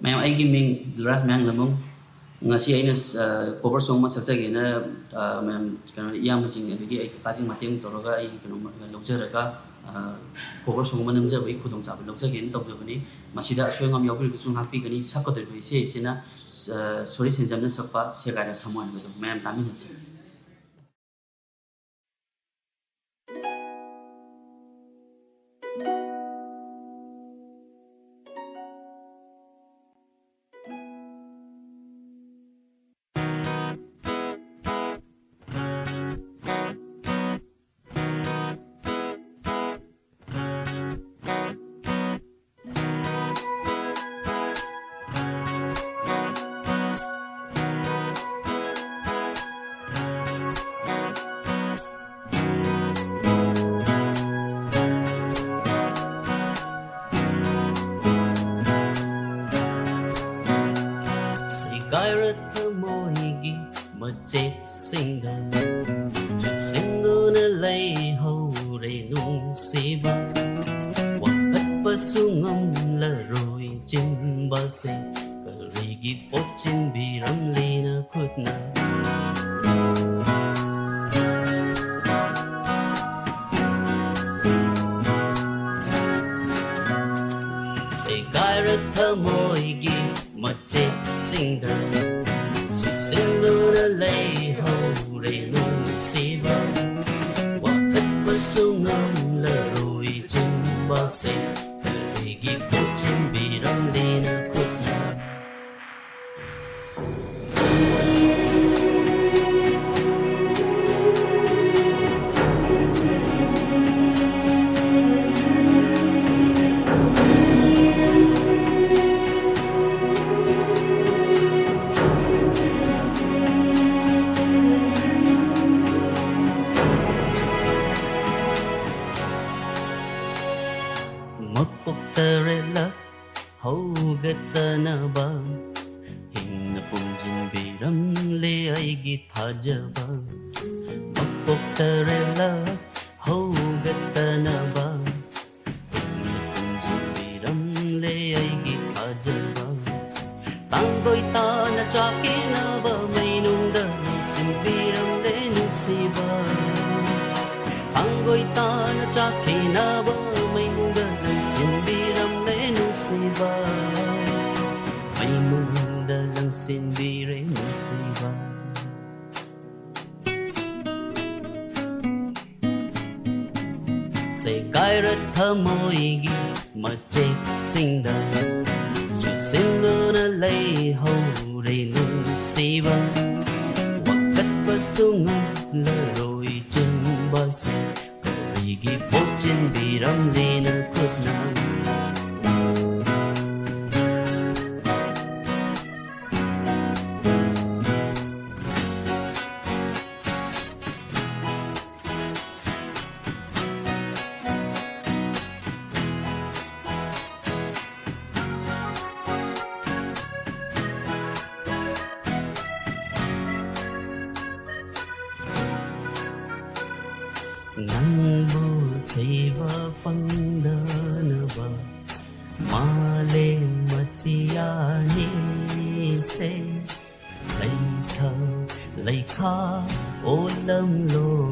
Ma'am, aigi ming Duras Mang Lamong. Ngasi aina cover song ma saksa gena ma'am kana iyam jing adigi ai kajing mating toroga ai kano lojaraga cover song ma namja bai khudong chab lojja gen tawjabani masida soyngam yawbil sung hakpi gani sakotoi bai se sena sori senjamna sakpa segara thamon ma'am tamin hasi. Chết sinh đời dù sinh ngư nơi lấy hầu để nung xì ba hoặc cất bơ xuống ngâm lờ rồi chim ba xì cờ rì ghi phốt chim bị râm ly nơ khuất nơ sẽ gai rất thơ môi ghi mà chết sinh đời lấy hầu để nung xì ba hoặc cất bơ xuống ngâm lờ rồi chim ba xì cờ rì ghi phốt chim bị râm ly nơ khuất nơ hầu gata na ba hin na funjin biram le ai gi thaja ba mapoktarela hầu gata na ba hin na funjin biram le ai gi thaja ba tangoi ta na chaki na ba mai nung da sin biram le nu si ba tangoi ta na chaki na ba mai nung da sin biram le nu si ba mai nung da lang sin bi re nu si ba sẽ gai rất thơ môi ghi mà chết sinh đời dù sinh ngư nó lấy hầu để nung si ba hoặc cất bơ xuống ngâm lờ rồi chân ba xì cờ rì ghi phốt trên bị râm ly nơ khuất nơ nang bu thầy va phân đơn va ma le matia ni se lấy thơ lấy kha ô lâm lô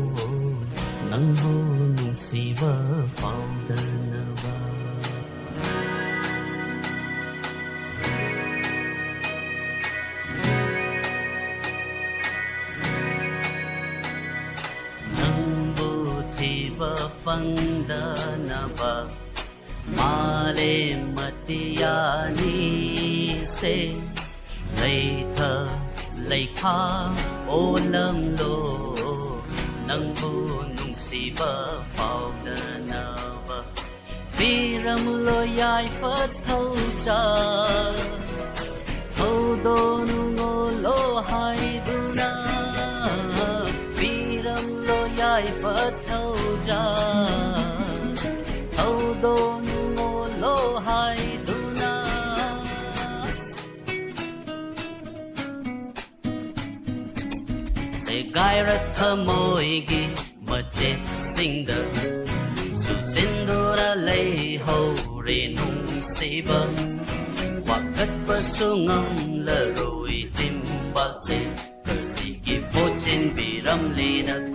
nang bu nung si va phao đơn va phân na ba ma le matia ni se lấy thơ lấy kha ô lâm lô nang bu nung si ba phao na ba bi ram lo yai phật thâu cha thâu đô nu ngô lô hai bu na bi ram lo yai phật thâu cha thâu đô nu ngô lô hai tu na sẽ gai rất thơ môi ghi mà chết sinh đời dù xin đô ra lấy hầu rì nung si bơ hoặc cất bơ sungam la roi chim pa se kari ki fortune biram lina